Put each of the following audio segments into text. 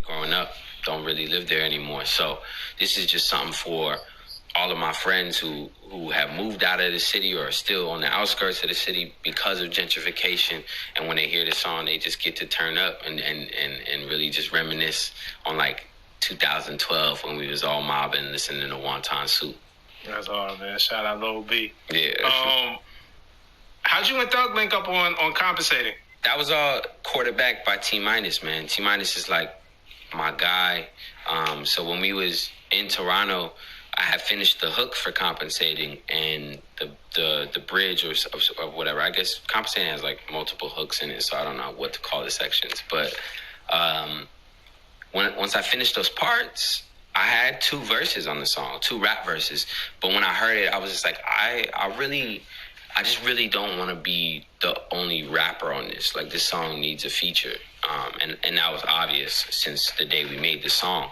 growing up don't really live there anymore. So this is just something for all of my friends who have moved out of the city or are still on the outskirts of the city because of gentrification. And when they hear the song, they just get to turn up and really just reminisce on like 2012 when we was all mobbing, listening to Wonton Soup. That's hard, man. Shout out Lil B. Yeah. How'd you and Thug link up on Compensating? That was all quarterbacked by T-Minus, man. T-Minus is like my guy. So when we was in Toronto, I had finished the hook for Compensating and the bridge or whatever. I guess Compensating has like multiple hooks in it, so I don't know what to call the sections. But once I finished those parts, I had 2 verses on the song, 2 rap verses. But when I heard it, I was just like, I just really don't want to be the only rapper on this. Like, this song needs a feature. And that was obvious since the day we made the song.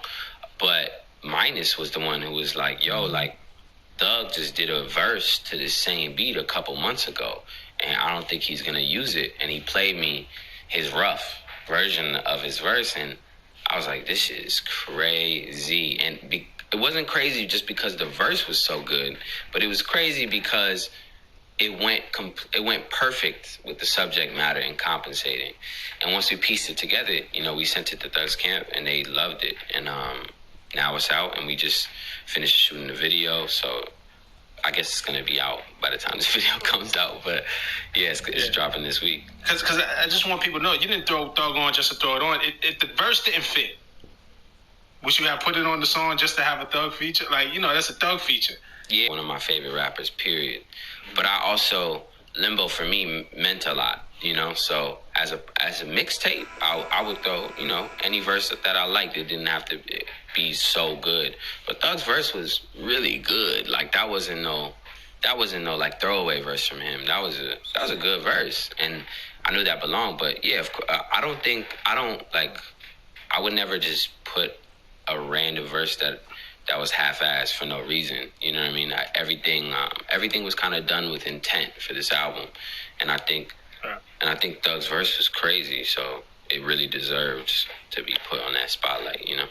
But Minus was the one who was like, yo, like, Thug just did a verse to this same beat a couple months ago, and I don't think he's going to use it. And he played me his rough version of his verse, and I was like, this shit is crazy. And it wasn't crazy just because the verse was so good, but it was crazy because it went perfect with the subject matter and Compensating. And once we pieced it together, you know, we sent it to Thug's camp and they loved it. And now it's out and we just finished shooting the video. So I guess it's going to be out by the time this video comes out. But yeah, it's dropping this week. Because I just want people to know, you didn't throw Thug on just to throw it on. If the verse didn't fit, would you have put it on the song just to have a Thug feature? Like, you know, that's a Thug feature. Yeah, one of my favorite rappers, period. But I also, Limbo for me meant a lot, you know? So as a mixtape, I would throw, you know, any verse that I liked. It didn't have to be so good. But Thug's verse was really good. Like, that wasn't no like throwaway verse from him. That was a good verse. And I knew that belonged. But yeah, I would never just put a random verse that was half-assed for no reason. You know what I mean? Everything was kind of done with intent for this album, and I think Thug's verse was crazy, so it really deserves to be put on that spotlight. You know.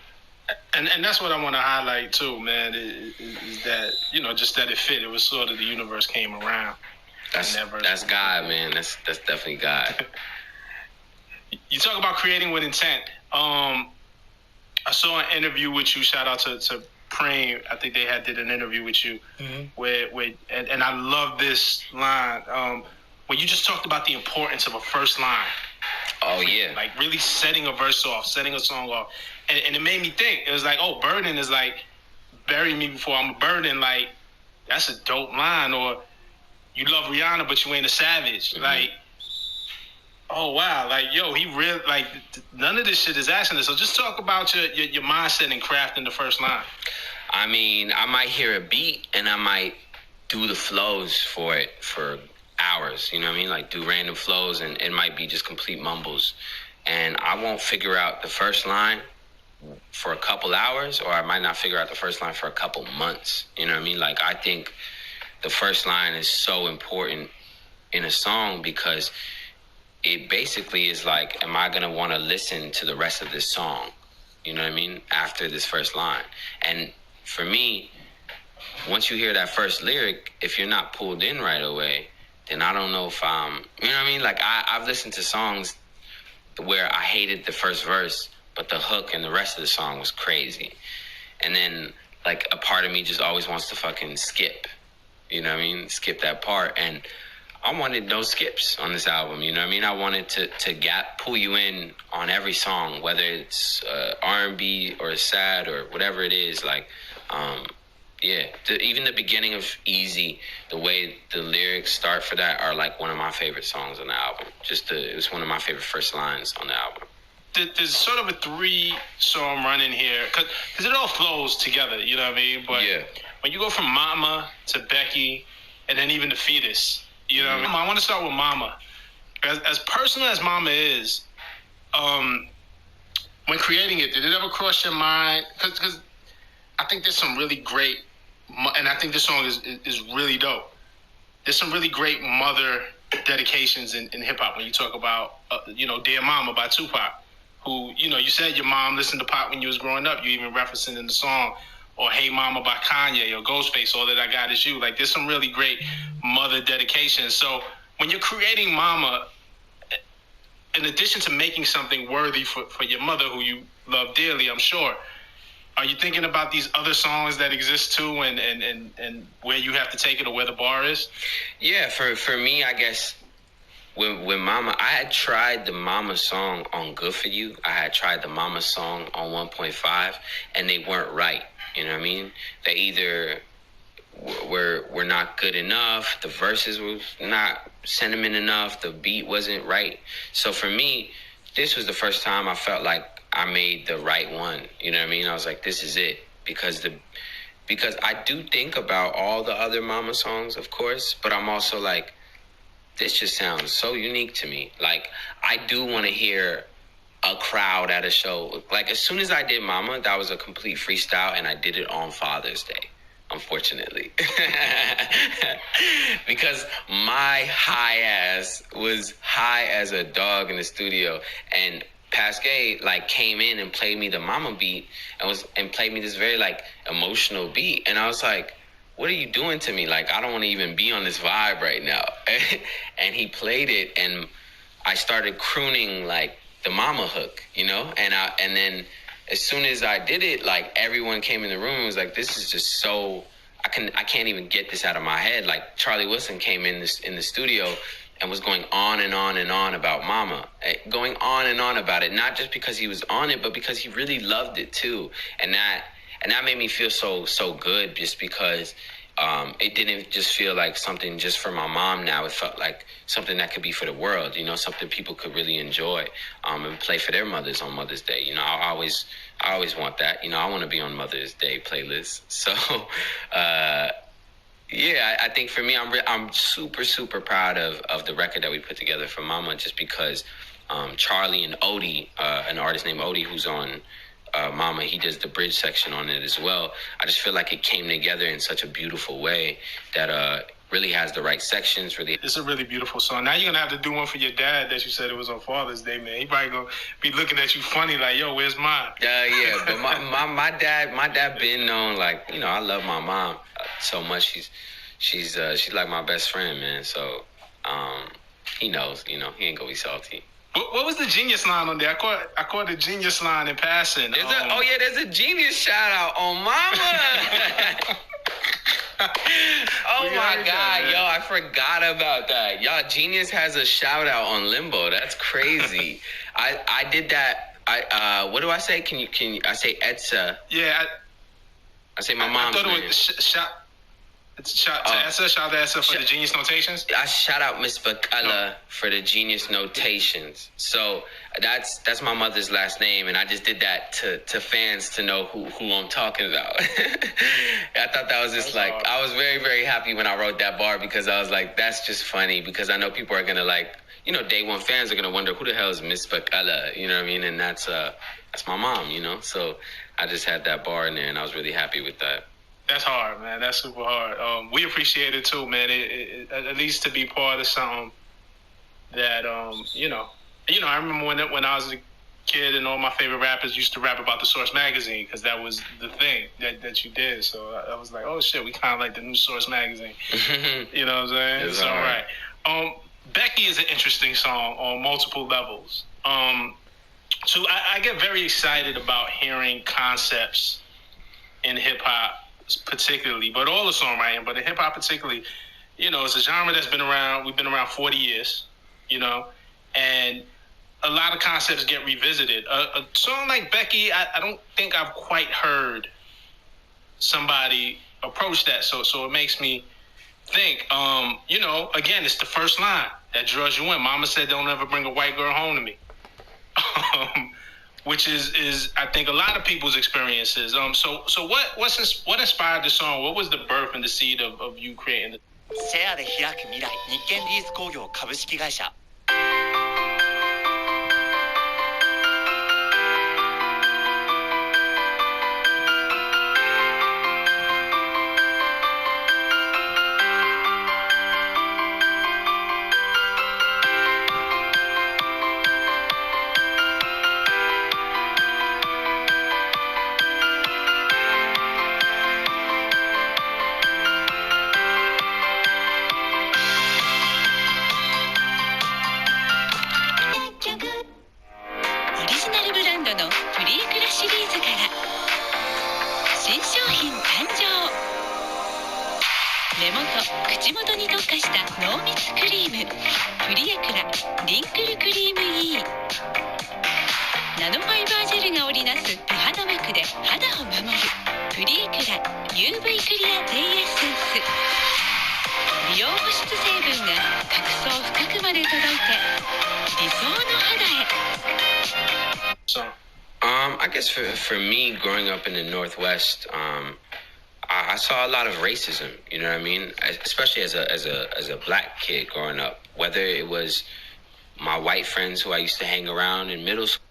And that's what I want to highlight too, man. Is that, you know, just that it fit. It was sort of the universe came around. That's God, man. That's definitely God. You talk about creating with intent. I saw an interview with you. Shout out to Preem. I think they did an interview with you, where and I love this line when you just talked about the importance of a first line. Oh yeah, like really setting a verse off, setting a song off, and it made me think. It was like, oh, Burden is like, bury me before I'm a burden. Like, that's a dope line. Or you love Rihanna but you ain't a savage. Like, oh wow, like yo, he really like none of this shit is actionless. So just talk about your mindset and crafting the first line. I mean, I might hear a beat and I might do the flows for it for hours. You know what I mean? Like do random flows and it might be just complete mumbles, and I won't figure out the first line for a couple hours, or I might not figure out the first line for a couple months. You know what I mean? Like I think the first line is so important in a song because it basically is like, am I going to want to listen to the rest of this song? You know what I mean? After this first line. And for me, once you hear that first lyric, if you're not pulled in right away, then I don't know if I'm, you know what I mean? Like I've listened to songs where I hated the first verse, but the hook and the rest of the song was crazy. And then like a part of me just always wants to fucking skip, you know what I mean? Skip that part. And I wanted no skips on this album, you know what I mean? I wanted to pull you in on every song, whether it's R&B or sad or whatever it is. Like, even the beginning of Easy, the way the lyrics start for that are like one of my favorite songs on the album. It was one of my favorite first lines on the album. There's sort of a 3-song run in here, because it all flows together, you know what I mean? But when you go from Mama to Becky and then even to Fetus, you know what I mean? I want to start with Mama. As personal as Mama is, when creating it, did it ever cross your mind? Because I think there's some really great, and I think this song is really dope. There's some really great mother dedications in hip-hop when you talk about, Dear Mama by Tupac, who, you said your mom listened to pop when you was growing up. You even referenced it in the song, or Hey Mama by Kanye, or Ghostface, All That I Got Is You. Like, there's some really great mother dedications. So when you're creating Mama, in addition to making something worthy for your mother, who you love dearly, I'm sure, are you thinking about these other songs that exist too, and where you have to take it, or where the bar is? Yeah, for me, I guess with Mama, I had tried the Mama song on Good For You. I had tried the Mama song on 1.5, and they weren't right. You know what I mean? They either were not good enough, the verses was not sentiment enough, the beat wasn't right. So for me, this was the first time I felt like I made the right one. You know what I mean? I was like, this is it. Because I do think about all the other Mama songs, of course, but I'm also like, this just sounds so unique to me. Like, I do want to hear a crowd at a show. Like, as soon as I did Mama, that was a complete freestyle, and I did it on Father's Day, unfortunately. Because my high ass was high as a dog in the studio, and Pasquale came in and played me the Mama beat and played me this very emotional beat, and I was like, what are you doing to me? Like, I don't want to even be on this vibe right now. And he played it, and I started crooning the Mama hook, and then as soon as I did it, everyone came in the room and was like, this is just so, I can't even get this out of my head. Like, Charlie Wilson came in the studio and was going on and on and on about Mama, going on and on about it, not just because he was on it, but because he really loved it too. And that made me feel so good, just because it didn't just feel like something just for my mom now. It felt like something that could be for the world, something people could really enjoy and play for their mothers on Mother's Day. I always want that. I want to be on Mother's Day playlists. So, yeah, I think for me, I'm super, super proud of the record that we put together for Mama, just because Charlie and Odie, an artist named Odie who's on Mama, he does the bridge section on it as well. I just feel like it came together in such a beautiful way that really has the right sections. It's a really beautiful song. Now you're gonna have to do one for your dad that you said it was on Father's Day, man. He probably gonna be looking at you funny, like, yo, where's mine? Yeah, but my dad been known, I love my mom so much. She's like my best friend, man. So he knows, he ain't gonna be salty. What was the Genius line on there? I caught the Genius line in passing. There's a Genius shout out on Mama. Oh my God, yo, I forgot about that. Y'all, Genius has a shout out on Limbo. That's crazy. I did that. What do I say? Can you I say Etsa? Yeah. I say my mom's name. I thought it was shout to Etsa for the Genius notations. I shout out Miss Bakala for the Genius notations. So that's my mother's last name, and I just did that to fans to know who I'm talking about. I thought that was just I was very, very happy when I wrote that bar, because I was like, that's just funny, because I know people are gonna day one fans are gonna wonder who the hell is Miss Bakala, you know what I mean? And that's my mom, So I just had that bar in there, and I was really happy with that. That's hard, man. That's super hard. We appreciate it too, man. It at least to be part of something that I remember when I was a kid, and all my favorite rappers used to rap about the Source magazine, because that was the thing that you did. So I was like, oh shit, we kind of like the new Source magazine. You know what I'm saying? It's all right. Becky is an interesting song on multiple levels. So I get very excited about hearing concepts in hip hop, particularly, but all the songwriting, but in hip hop particularly. It's a genre that's been around. We've been around 40 years, and a lot of concepts get revisited. A song like Becky, I don't think I've quite heard somebody approach that. So it makes me think, again, it's the first line that draws you in. Mama said, don't ever bring a white girl home to me. Which is I think a lot of people's experiences. So what inspired the song? What was the birth and the seed of you creating it? シェアで開く未来日建リース工業株式会社ームプリエクラリンクルクリーム E ナノファイバージェルが織りなす美肌膜で肌を守るプリエクラ UV クリア J エッセンス美容保湿成分が角層深くまで届いて理想の肌へ。I guess for me, growing up in the Northwest, I saw a lot of racism. You know what I mean? Especially as a black kid growing up. Whether it was my white friends who I used to hang around in middle school,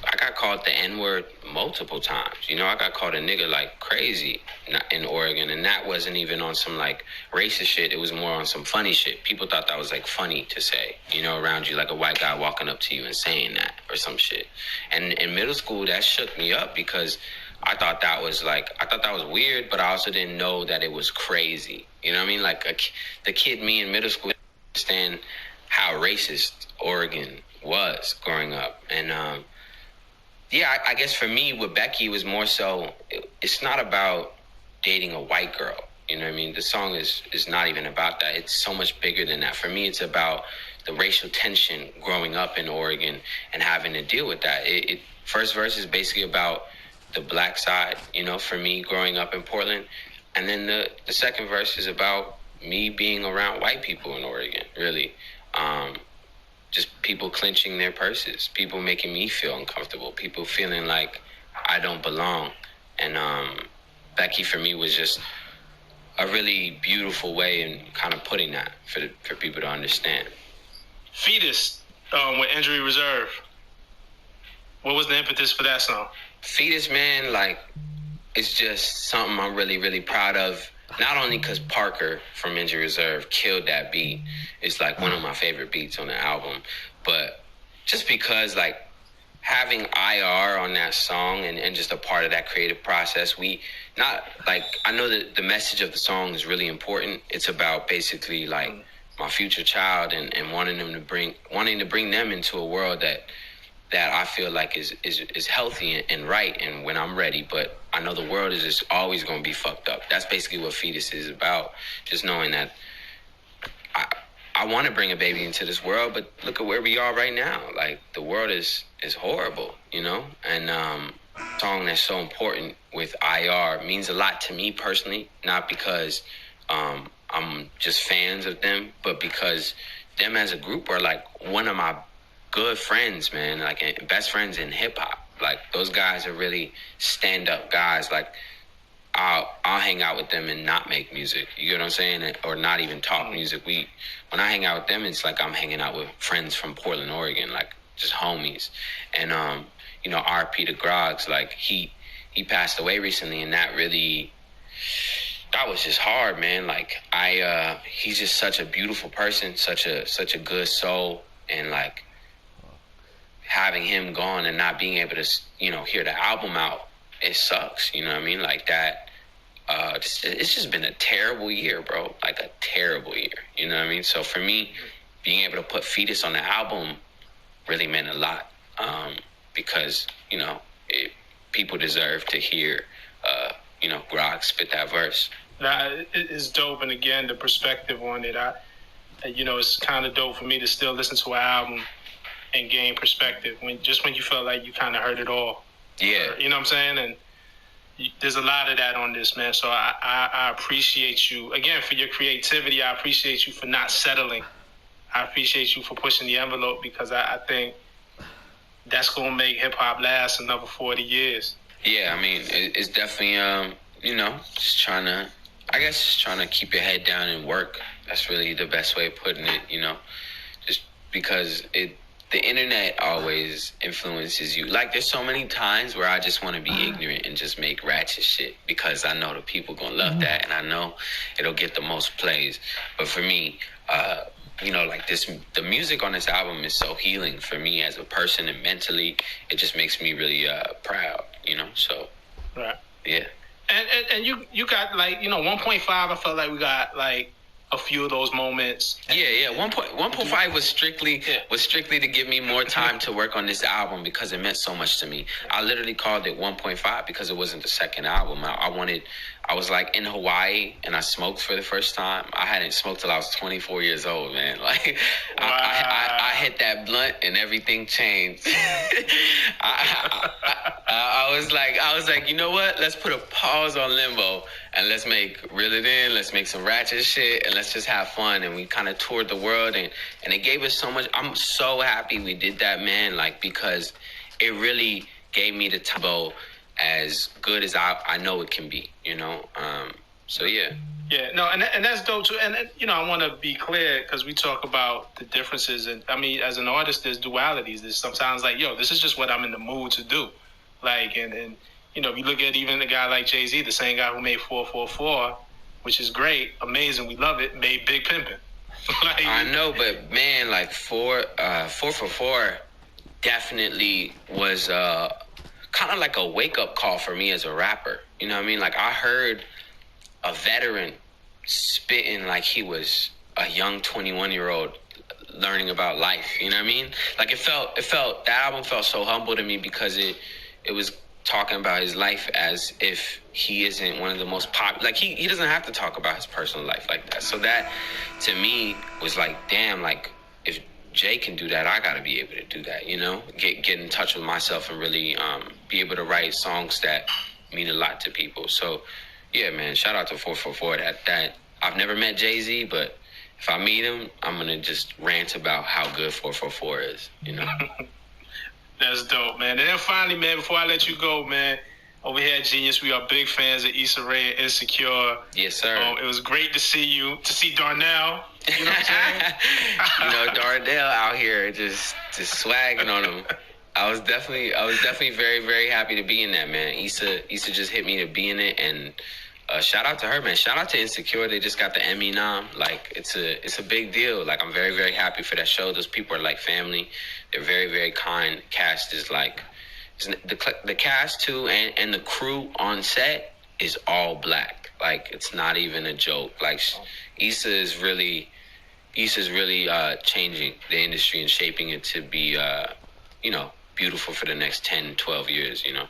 I got called the N-word multiple times. You know, I got called a nigga like crazy in Oregon, and that wasn't even on some like racist shit. It was more on some funny shit. People thought that was like funny to say, you know, around you, like a white guy walking up to you and saying that or some shit. And in middle school, that shook me up because I thought that was weird, but I also didn't know that it was crazy. You know what I mean? Like the kid me in middle school didn't understand how racist Oregon was growing up. And yeah, I guess for me with Becky was more so, it's not about dating a white girl. You know what I mean? The song is not even about that. It's so much bigger than that. For me, it's about the racial tension growing up in Oregon and having to deal with that. First verse is basically about the black side, you know, for me growing up in Portland. And then the second verse is about me being around white people in Oregon, really. Just people clenching their purses, people making me feel uncomfortable, people feeling like I don't belong. And Becky for me was just a really beautiful way in kind of putting that for people to understand. Fetus with Injury Reserve. What was the impetus for that song? Fetus, man, like, it's just something I'm really, really proud of. Not only because Parker from Injury Reserve killed that beat. It's like one of my favorite beats on the album. But just because, like, having IR on that song and just a part of that creative process, I know that the message of the song is really important. It's about basically, like, my future child and wanting to bring them into a world that I feel like is healthy and right, and when I'm ready. But I know the world is just always going to be fucked up. That's basically what Fetus is about. Just knowing that I want to bring a baby into this world, but look at where we are right now. Like, the world is horrible, you know? And a song that's so important with IR means a lot to me personally, not because I'm just fans of them, but because them as a group are like one of my good friends, man, like best friends in hip hop. Like, those guys are really stand up guys. Like, I'll hang out with them and not make music. You know what I'm saying? Or not even talk music. When I hang out with them, it's like I'm hanging out with friends from Portland, Oregon, like just homies. And you know, RP to Groggs, like he passed away recently, and that was just hard, man. Like, he's just such a beautiful person, such a good soul, and like, having him gone and not being able to, you know, hear the album out, it sucks. You know what I mean? Like that. It's just been a terrible year, bro. Like a terrible year. You know what I mean? So for me, being able to put Fetus on the album really meant a lot, because, you know, people deserve to hear, you know, Grog spit that verse. Nah, it's dope, and again, the perspective on it, you know, it's kind of dope for me to still listen to an album and gain perspective when you felt like you kind of heard it all. Yeah. You know what I'm saying? And there's a lot of that on this, man. So I appreciate you, again, for your creativity. I appreciate you for not settling. I appreciate you for pushing the envelope, because I think that's going to make hip-hop last another 40 years. Yeah, I mean, it's definitely, you know, just trying to keep your head down and work. That's really the best way of putting it, you know, just because the internet always influences you. Like, there's so many times where I just want to be ignorant and just make ratchet shit, because I know the people gonna love that, and I know it'll get the most plays. But for me, you know, like the music on this album is so healing for me as a person, and mentally, it just makes me really proud, you know. So, right, yeah. And you got, like, you know, 1.5. I felt like we got like a few of those moments. Yeah. 1.5 was strictly to give me more time to work on this album, because it meant so much to me. I literally called it 1.5 because it wasn't the second album. I I was like in Hawaii and I smoked for the first time. I hadn't smoked till I was 24 years old, man. Like Wow. I hit that blunt and everything changed. I was like, you know what? Let's put a pause on Limbo and let's reel it in. Let's make some ratchet shit and let's just have fun. And we kind of toured the world and it gave us so much. I'm so happy we did that, man. Like, because it really gave me the tempo as good as I know it can be, you know? So, yeah. Yeah, no, and that's dope too. And you know, I want to be clear because we talk about the differences, and I mean, as an artist, there's dualities. There's sometimes like, yo, this is just what I'm in the mood to do. Like, and you know, if you look at even a guy like Jay-Z, the same guy who made 444, which is great, amazing, we love it, made Big Pimpin'. Like, I know, but man, like 444 definitely was kind of like a wake up call for me as a rapper. You know what I mean? Like I heard a veteran spitting like he was a young 21-year-old learning about life. You know what I mean? Like it felt that album felt so humble to me because it was talking about his life as if he isn't one of the most popular. Like he doesn't have to talk about his personal life like that. So that to me was like, damn, like if Jay can do that, I gotta be able to do that, you know? Get in touch with myself and really be able to write songs that mean a lot to people. So yeah, man, shout out to 444. That I've never met Jay-Z, but if I meet him, I'm gonna just rant about how good 444 is, you know? That's dope, man. And then finally, man, before I let you go, man, over here at Genius, we are big fans of Issa Rae and Insecure. Yes, sir. It was great to see you, to see Darnell. You know what I'm saying? You know, Darnell out here just swagging on him. I was definitely very, very happy to be in that, man. Issa just hit me to be in it, and shout out to her, man. Shout out to Insecure. They just got the Emmy nom. Like it's a big deal. Like I'm very, very happy for that show. Those people are like family. They're very, very kind. Cast is like the cast too, and the crew on set is all black. Like it's not even a joke. Like Issa's really changing the industry and shaping it to be you know, beautiful for the next 10, 12 years, you know.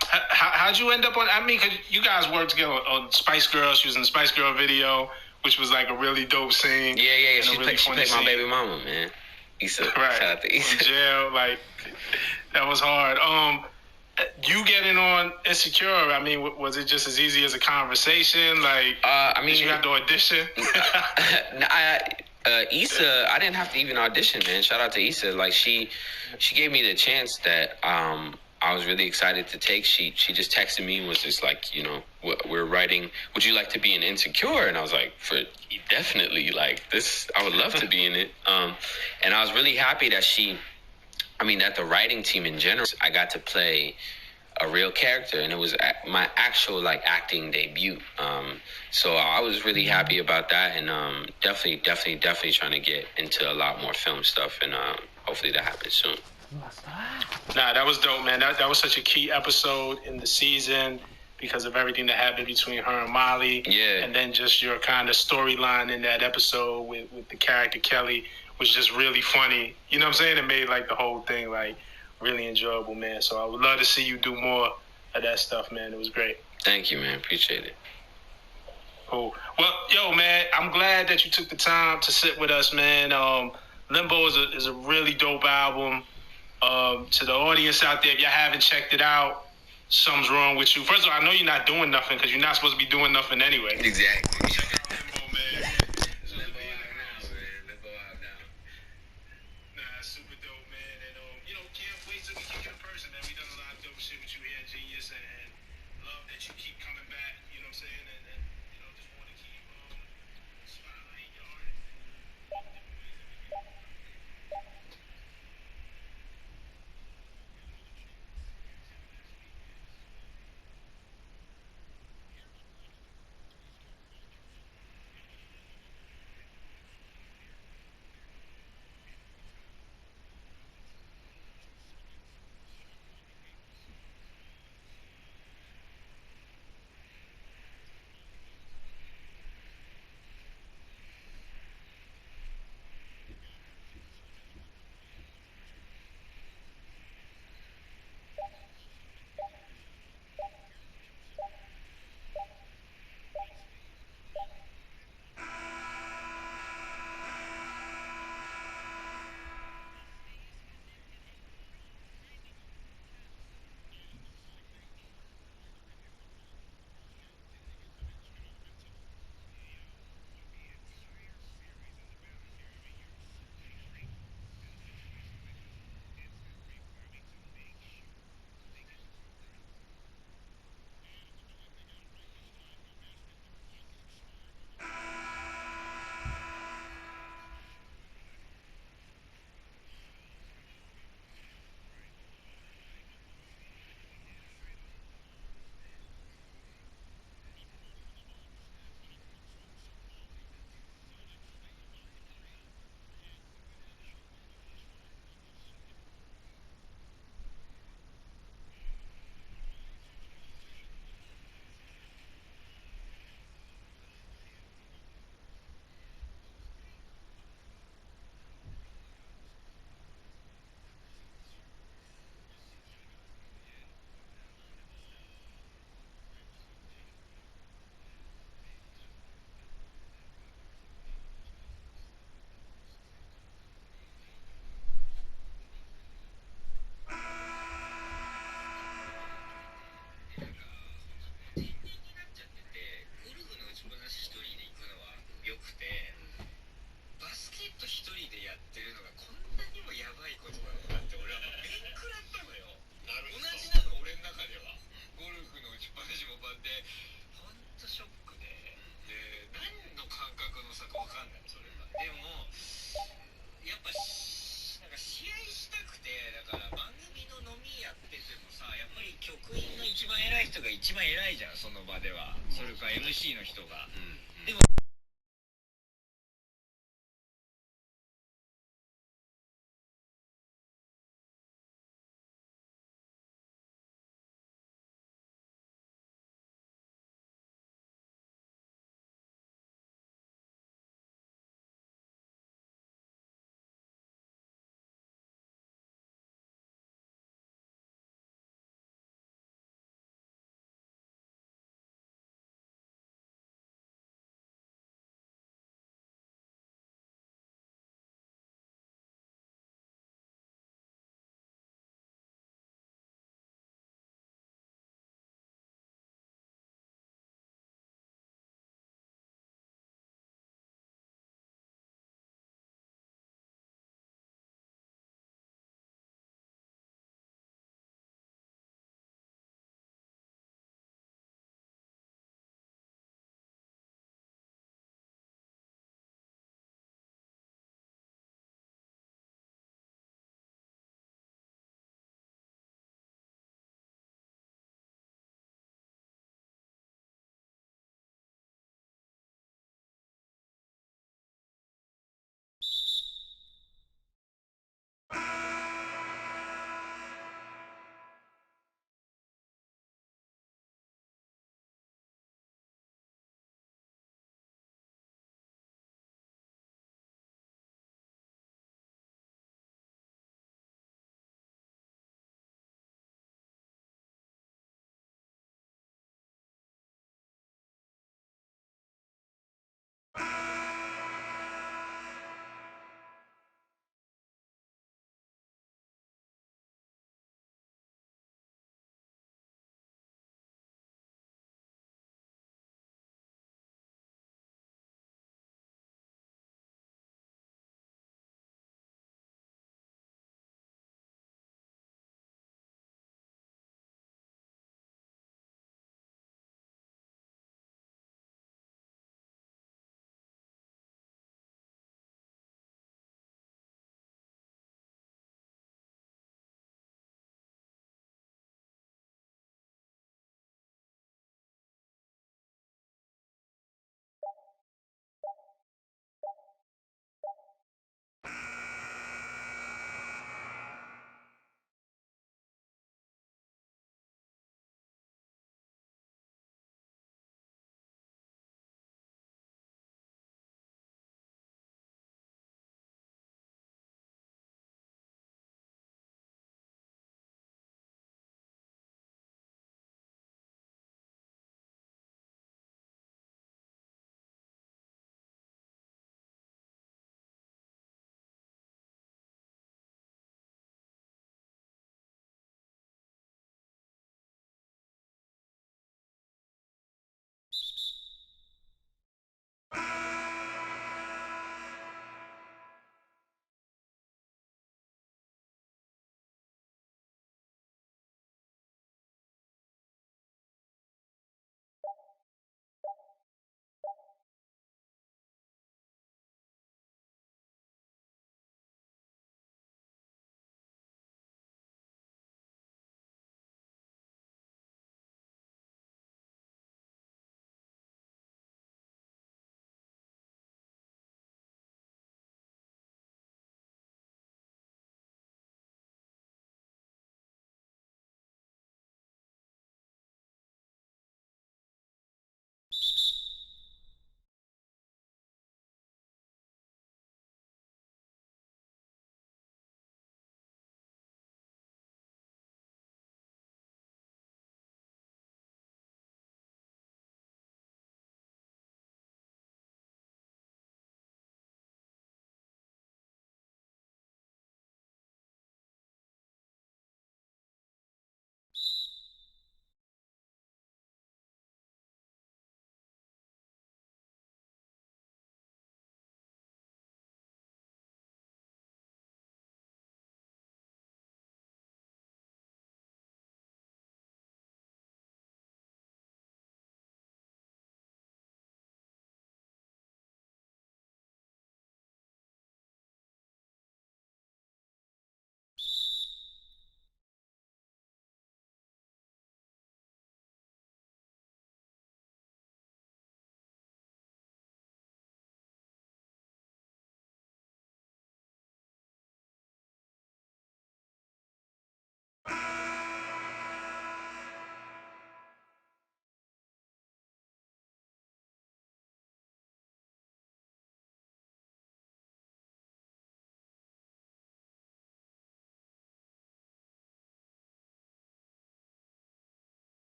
How'd you end up on, I mean, cause you guys worked together on Spice Girl. She was in the Spice Girl video, which was like a really dope scene. Yeah. She played my baby mama, man. Issa. Right. Shout out to Issa. From jail, like, that was hard. You getting on Insecure, I mean, was it just as easy as a conversation? Like, I mean, did you have to audition? Issa, I didn't have to even audition, man. Shout out to Issa. Like she gave me the chance that I was really excited to take. She just texted me and was just like, you know, we're writing, would you like to be in Insecure? And I was like, definitely, like this, I would love to be in it. And I was really happy that that the writing team in general, I got to play a real character, and it was my actual like acting debut. So I was really happy about that, and definitely trying to get into a lot more film stuff, and hopefully that happens soon. Nah, that was dope, man. That was such a key episode in the season because of everything that happened between her and Molly. Yeah. And then just your kind of storyline in that episode with the character Kelly was just really funny. You know what I'm saying? It made like the whole thing like really enjoyable, man. So I would love to see you do more of that stuff, man. It was great. Thank you, man. Appreciate it. Cool. Well, yo, man, I'm glad that you took the time to sit with us, man. Limbo is a really dope album. To the audience out there, if y'all haven't checked it out, something's wrong with you. First of all, I know you're not doing nothing because you're not supposed to be doing nothing anyway. Exactly. Check out Limbo, man. Nah, super dope, man. And can't wait till we kick it in person, man. We done a lot of dope shit with you here at Genius, and love that you keep coming back. You know what I'm saying? And just want to keep spotlighting your art. その場では。それか MC の人が。でも